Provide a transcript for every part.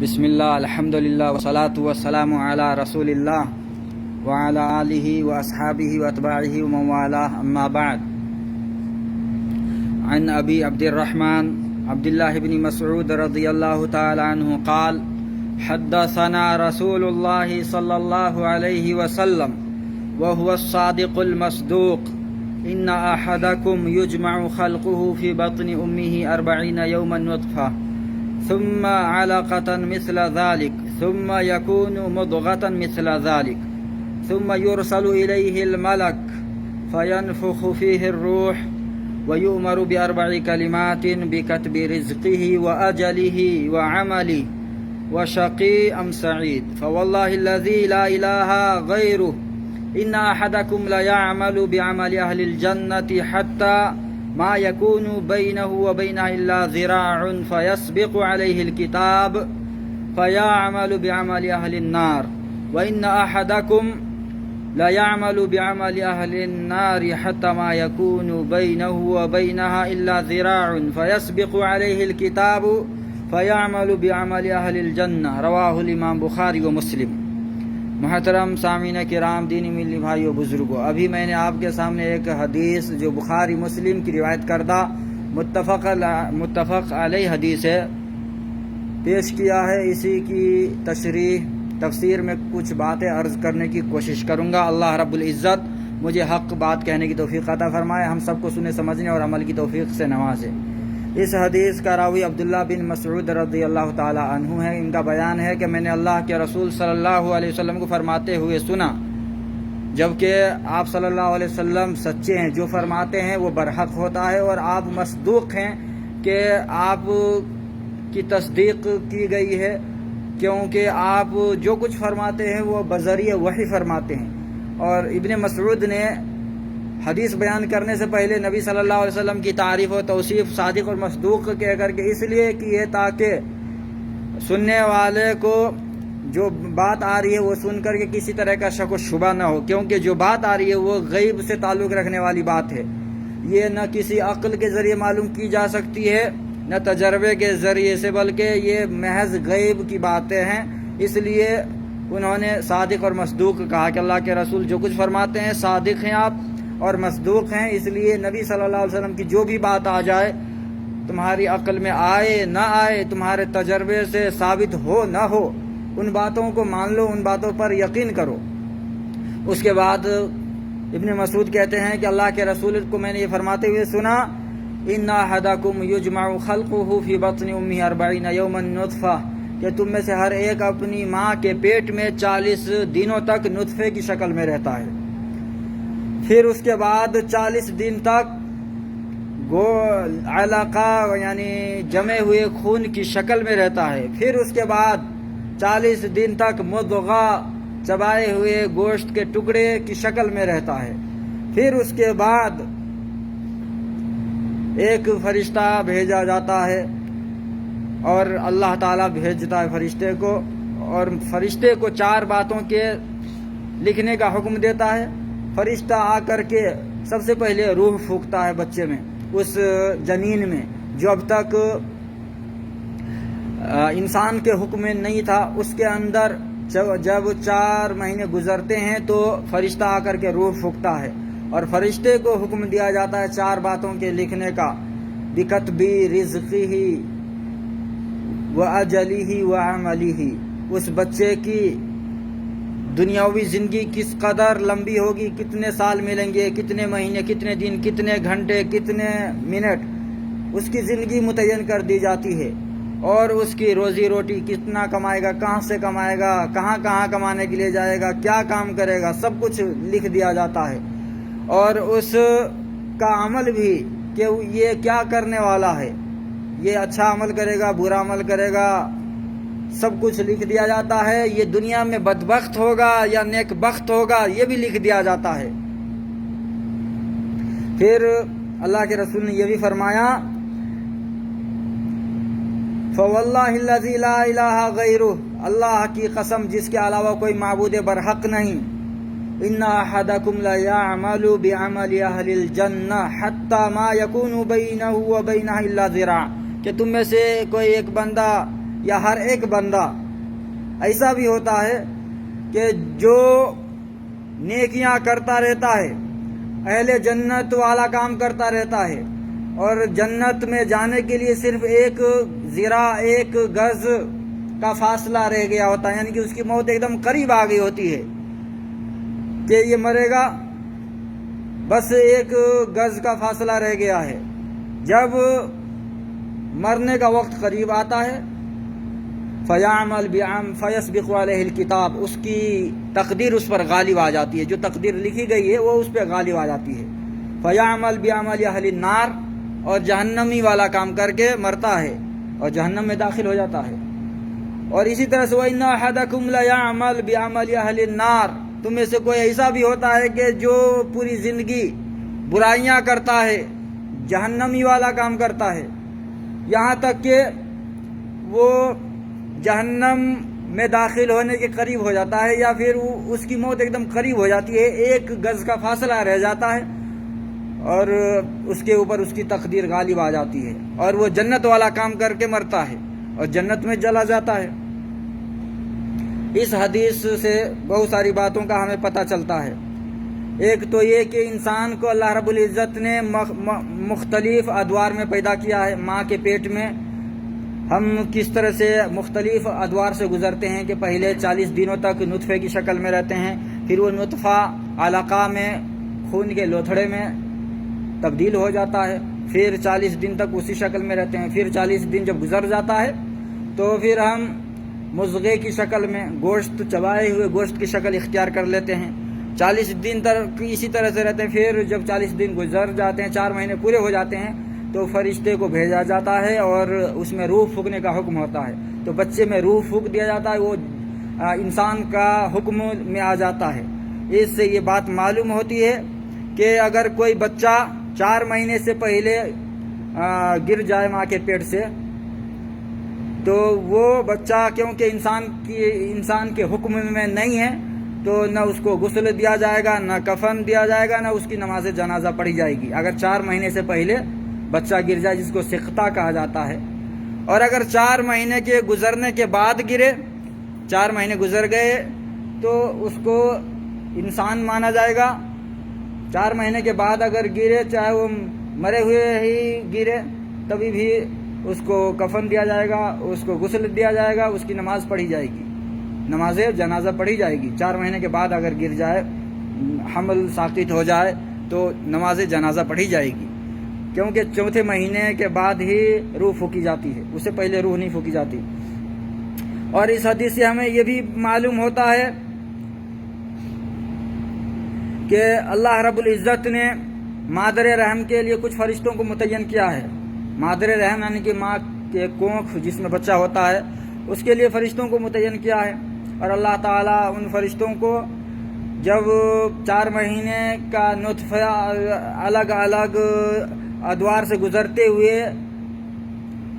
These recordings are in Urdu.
بسم الله الحمد لله والصلاة والسلام على رسول الله وعلى آله وأصحابه وأتباعه ومن والاه أما بعد. عن أبي عبد الرحمن عبد الله بن مسعود رضي الله تعالى عنه قال: حدثنا رسول الله صلى الله عليه وسلم وهو الصادق المصدوق: إن أحدكم يجمع خلقه في بطن أمه 40 يوما نطفة ثم علقة مثل ذلك ثم يكون مضغة مثل ذلك ثم يرسل إليه الملك فينفخ فيه الروح ويؤمر ب4 كلمات بكتب رزقه وأجله وعمله وشقي أم سعيد، فوالله الذي لا إله غيره إن أحدكم ليعمل بعمل أهل الجنة حتى ما يكون بينه وبينها إلا ذراع فيسبق عليه الكتاب فيعمل بعمل أهل النار، وإن أحدكم ليعمل بعمل أهل النار حتى ما يكون بينه وبينها إلا ذراع فيسبق عليه الكتاب فيعمل بعمل أهل الجنة، رواه الإمام بخاری و مسلم۔ محترم سامعین کرام، دینی ملی بھائیو بزرگوں، ابھی میں نے آپ کے سامنے ایک حدیث جو بخاری مسلم کی روایت کردہ متفق علیہ حدیث ہے پیش کیا ہے۔ اسی کی تفسیر میں کچھ باتیں عرض کرنے کی کوشش کروں گا۔ اللہ رب العزت مجھے حق بات کہنے کی توفیق عطا فرمائے، ہم سب کو سنے سمجھنے اور عمل کی توفیق سے نوازے۔ اس حدیث کا راوی عبداللہ بن مسعود رضی اللہ تعالی عنہ ہے۔ ان کا بیان ہے کہ میں نے اللہ کے رسول صلی اللہ علیہ وسلم کو فرماتے ہوئے سنا، جبکہ آپ صلی اللہ علیہ وسلم سچے ہیں، جو فرماتے ہیں وہ برحق ہوتا ہے، اور آپ مصدوق ہیں کہ آپ کی تصدیق کی گئی ہے، کیونکہ آپ جو کچھ فرماتے ہیں وہ بذریعہ وحی فرماتے ہیں۔ اور ابن مسعود نے حدیث بیان کرنے سے پہلے نبی صلی اللہ علیہ وسلم کی تعریف و توصیف صادق اور مصدوق کہہ کر کے اس لیے کی ہے تاکہ سننے والے کو جو بات آ رہی ہے وہ سن کر کے کسی طرح کا شک و شبہ نہ ہو، کیونکہ جو بات آ رہی ہے وہ غیب سے تعلق رکھنے والی بات ہے۔ یہ نہ کسی عقل کے ذریعے معلوم کی جا سکتی ہے نہ تجربے کے ذریعے سے، بلکہ یہ محض غیب کی باتیں ہیں۔ اس لیے انہوں نے صادق اور مصدوق کہا کہ اللہ کے رسول جو کچھ فرماتے ہیں صادق ہیں آپ اور مصدوق ہیں، اس لیے نبی صلی اللہ علیہ وسلم کی جو بھی بات آ جائے، تمہاری عقل میں آئے نہ آئے، تمہارے تجربے سے ثابت ہو نہ ہو، ان باتوں کو مان لو، ان باتوں پر یقین کرو۔ اس کے بعد ابن مسعود کہتے ہیں کہ اللہ کے رسول کو میں نے یہ فرماتے ہوئے سنا: ان احدکم یجمع خلقہ فی بطن امہ 40 یوما نطفہ، کہ تم میں سے ہر ایک اپنی ماں کے پیٹ میں 40 دنوں تک نطفے کی شکل میں رہتا ہے، پھر اس کے بعد 40 دن تک علقہ یعنی جمے ہوئے خون کی شکل میں رہتا ہے، پھر اس کے بعد 40 دن تک مضغہ چبائے ہوئے گوشت کے ٹکڑے کی شکل میں رہتا ہے، پھر اس کے بعد ایک فرشتہ بھیجا جاتا ہے اور اللہ تعالیٰ بھیجتا ہے فرشتے کو، اور فرشتے کو 4 باتوں کے لکھنے کا حکم دیتا ہے۔ فرشتہ آ کر کے سب سے پہلے روح پھونکتا ہے بچے میں، اس جنین میں جو اب تک انسان کے حکم میں نہیں تھا، اس کے اندر جب 4 مہینے گزرتے ہیں تو فرشتہ آ کر کے روح پھونکتا ہے، اور فرشتے کو حکم دیا جاتا ہے 4 باتوں کے لکھنے کا: بِكَتْبِ رِزْقِهِ وَأَجَلِهِ وَعَمَلِهِ، اس بچے کی دنیاوی زندگی کس قدر لمبی ہوگی، کتنے سال ملیں گے، کتنے مہینے، کتنے دن، کتنے گھنٹے، کتنے منٹ، اس کی زندگی متعین کر دی جاتی ہے، اور اس کی روزی روٹی کتنا کمائے گا، کہاں سے کمائے گا، کہاں کہاں کمانے کے لیے جائے گا، کیا کام کرے گا، سب کچھ لکھ دیا جاتا ہے، اور اس کا عمل بھی کہ یہ کیا کرنے والا ہے، یہ اچھا عمل کرے گا، برا عمل کرے گا، سب کچھ لکھ دیا جاتا ہے۔ یہ دنیا میں بدبخت ہوگا یا نیک بخت ہوگا، یہ بھی لکھ دیا جاتا ہے۔ پھر اللہ کے رسول نے یہ بھی فرمایا: فواللہ الذی لا الہ غیرہ، اللہ کی قسم جس کے علاوہ کوئی معبود برحق نہیں، ان احدکم لیعمل بعمل اہل الجنہ حتی ما یکون بینہ وبینہ الا ذراع، کہ تم میں سے کوئی ایک بندہ یا ہر ایک بندہ ایسا بھی ہوتا ہے کہ جو نیکیاں کرتا رہتا ہے، اہل جنت والا کام کرتا رہتا ہے، اور جنت میں جانے کے لیے صرف ایک ذرا، ایک گز کا فاصلہ رہ گیا ہوتا ہے، یعنی کہ اس کی موت ایک دم قریب آ گئی ہوتی ہے کہ یہ مرے گا، بس ایک گز کا فاصلہ رہ گیا ہے۔ جب مرنے کا وقت قریب آتا ہے فَيَعْمَلْ فَيَسْبِقُ عَلَيْهِ الْكِتَابُ، اس کی تقدیر اس پر غالب آ جاتی ہے، جو تقدیر لکھی گئی ہے وہ اس پہ غالب آ جاتی ہے۔ فَيَعْمَلْ بِعَمَلِ أَهْلِ النَّارِ، اور جہنمی والا کام کر کے مرتا ہے اور جہنم میں داخل ہو جاتا ہے۔ اور اسی طرح سے وَإِنَّ أَحَدَكُمْ لَيَعْمَلْ بِعَمَلِ أَهْلِ النَّارِ، تم میں سے کوئی ایسا بھی ہوتا ہے کہ جو پوری زندگی برائیاں کرتا ہے، جہنمی والا کام کرتا ہے، یہاں تک کہ وہ جہنم میں داخل ہونے کے قریب ہو جاتا ہے، یا پھر اس کی موت ایک دم قریب ہو جاتی ہے، ایک گز کا فاصلہ رہ جاتا ہے اور اس کے اوپر اس کی تقدیر غالب آ جاتی ہے، اور وہ جنت والا کام کر کے مرتا ہے اور جنت میں چلا جاتا ہے۔ اس حدیث سے بہت ساری باتوں کا ہمیں پتہ چلتا ہے۔ ایک تو یہ کہ انسان کو اللہ رب العزت نے مختلف ادوار میں پیدا کیا ہے۔ ماں کے پیٹ میں ہم کس طرح سے مختلف ادوار سے گزرتے ہیں کہ پہلے 40 دنوں تک نطفے کی شکل میں رہتے ہیں، پھر وہ نطفہ علقہ میں، خون کے لوتھڑے میں تبدیل ہو جاتا ہے، پھر 40 دن تک اسی شکل میں رہتے ہیں، پھر 40 دن جب گزر جاتا ہے تو پھر ہم مضغے کی شکل میں، گوشت، چبائے ہوئے گوشت کی شکل اختیار کر لیتے ہیں، 40 دن تک اسی طرح سے رہتے ہیں۔ پھر جب 40 دن گزر جاتے ہیں، 4 مہینے پورے ہو جاتے ہیں، تو فرشتے کو بھیجا جاتا ہے اور اس میں روح پھونکنے کا حکم ہوتا ہے، تو بچے میں روح پھونک دیا جاتا ہے، وہ انسان کا حکم میں آ جاتا ہے۔ اس سے یہ بات معلوم ہوتی ہے کہ اگر کوئی بچہ 4 مہینے سے پہلے گر جائے ماں کے پیٹ سے، تو وہ بچہ کیونکہ انسان کے حکم میں نہیں ہے، تو نہ اس کو غسل دیا جائے گا، نہ کفن دیا جائے گا، نہ اس کی نماز جنازہ پڑھی جائے گی، اگر 4 مہینے سے پہلے بچہ گر جائے، جس کو سقطہ کہا جاتا ہے۔ اور اگر 4 مہینے کے گزرنے کے بعد گرے، 4 مہینے گزر گئے، تو اس کو انسان مانا جائے گا۔ 4 مہینے کے بعد اگر گرے، چاہے وہ مرے ہوئے ہی گرے، تبھی بھی اس کو کفن دیا جائے گا، اس کو غسل دیا جائے گا، اس کی نماز پڑھی جائے گی، نماز جنازہ پڑھی جائے گی۔ 4 مہینے کے بعد اگر گر جائے، حمل ساقط ہو جائے، تو نماز جنازہ پڑھی جائے گی، کیونکہ 4تھے مہینے کے بعد ہی روح پھونکی جاتی ہے، اس سے پہلے روح نہیں پھونکی جاتی۔ اور اس حدیث سے ہمیں یہ بھی معلوم ہوتا ہے کہ اللہ رب العزت نے مادر رحم کے لیے کچھ فرشتوں کو متعین کیا ہے۔ مادر رحم یعنی کہ ماں کے کونکھ جس میں بچہ ہوتا ہے، اس کے لیے فرشتوں کو متعین کیا ہے، اور اللہ تعالیٰ ان فرشتوں کو جب 4 مہینے کا نطفہ الگ الگ ادوار سے گزرتے ہوئے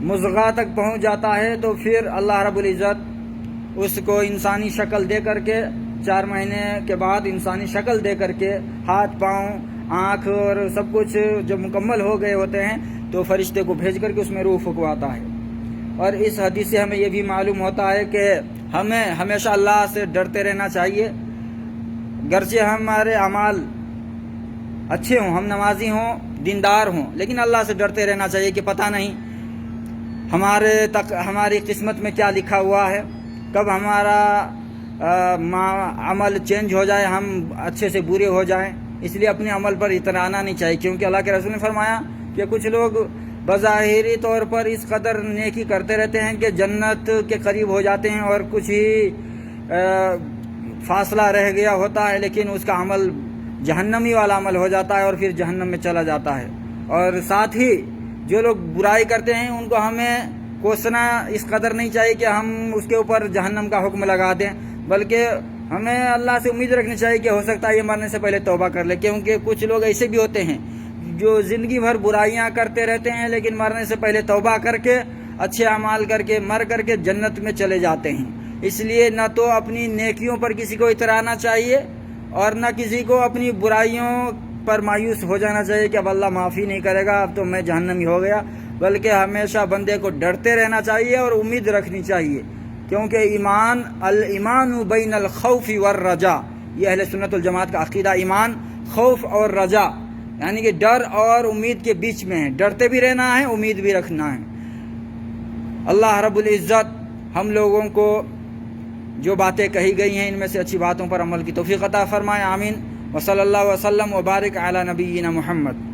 مضغہ تک پہنچ جاتا ہے، تو پھر اللہ رب العزت اس کو انسانی شکل دے کر کے، 4 مہینے کے بعد انسانی شکل دے کر کے، ہاتھ، پاؤں، آنکھ اور سب کچھ جب مکمل ہو گئے ہوتے ہیں، تو فرشتے کو بھیج کر کے اس میں روح پھونکواتا ہے۔ اور اس حدیث سے ہمیں یہ بھی معلوم ہوتا ہے کہ ہمیں ہمیشہ اللہ سے ڈرتے رہنا چاہیے، گرچہ ہمارے اعمال اچھے ہوں، ہم نمازی ہوں، دیندار ہوں، لیکن اللہ سے ڈرتے رہنا چاہیے کہ پتہ نہیں ہماری قسمت میں کیا لکھا ہوا ہے، کب ہمارا عمل چینج ہو جائے، ہم اچھے سے برے ہو جائیں۔ اس لیے اپنے عمل پر اطمینان نہیں چاہیے، کیونکہ اللہ کے رسول نے فرمایا کہ کچھ لوگ بظاہری طور پر اس قدر نیکی کرتے رہتے ہیں کہ جنت کے قریب ہو جاتے ہیں، اور کچھ ہی فاصلہ رہ گیا ہوتا ہے، لیکن اس کا عمل جہنمی والا عمل ہو جاتا ہے اور پھر جہنم میں چلا جاتا ہے۔ اور ساتھ ہی جو لوگ برائی کرتے ہیں ان کو ہمیں کوسنا اس قدر نہیں چاہیے کہ ہم اس کے اوپر جہنم کا حکم لگا دیں، بلکہ ہمیں اللہ سے امید رکھنی چاہیے کہ ہو سکتا ہے یہ مرنے سے پہلے توبہ کر لے، کیونکہ کچھ لوگ ایسے بھی ہوتے ہیں جو زندگی بھر برائیاں کرتے رہتے ہیں، لیکن مرنے سے پہلے توبہ کر کے، اچھے اعمال کر کے، مر کر کے جنت میں چلے جاتے ہیں۔ اس لیے نہ تو اپنی نیکیوں پر کسی کو اترانا چاہیے، اور نہ کسی کو اپنی برائیوں پر مایوس ہو جانا چاہیے کہ اب اللہ معافی نہیں کرے گا، اب تو میں جہنمی ہو گیا، بلکہ ہمیشہ بندے کو ڈرتے رہنا چاہیے اور امید رکھنی چاہیے، کیونکہ الایمان بین الخوف والرجا، یہ اہل سنت والجماعت کا عقیدہ، ایمان خوف اور رجا یعنی کہ ڈر اور امید کے بیچ میں ہے، ڈرتے بھی رہنا ہے، امید بھی رکھنا ہے۔ اللہ رب العزت ہم لوگوں کو جو باتیں کہی گئی ہیں ان میں سے اچھی باتوں پر عمل کی توفیق عطا فرمائے، آمین۔ وصلی اللہ وسلم وبارک علی نبینا محمد۔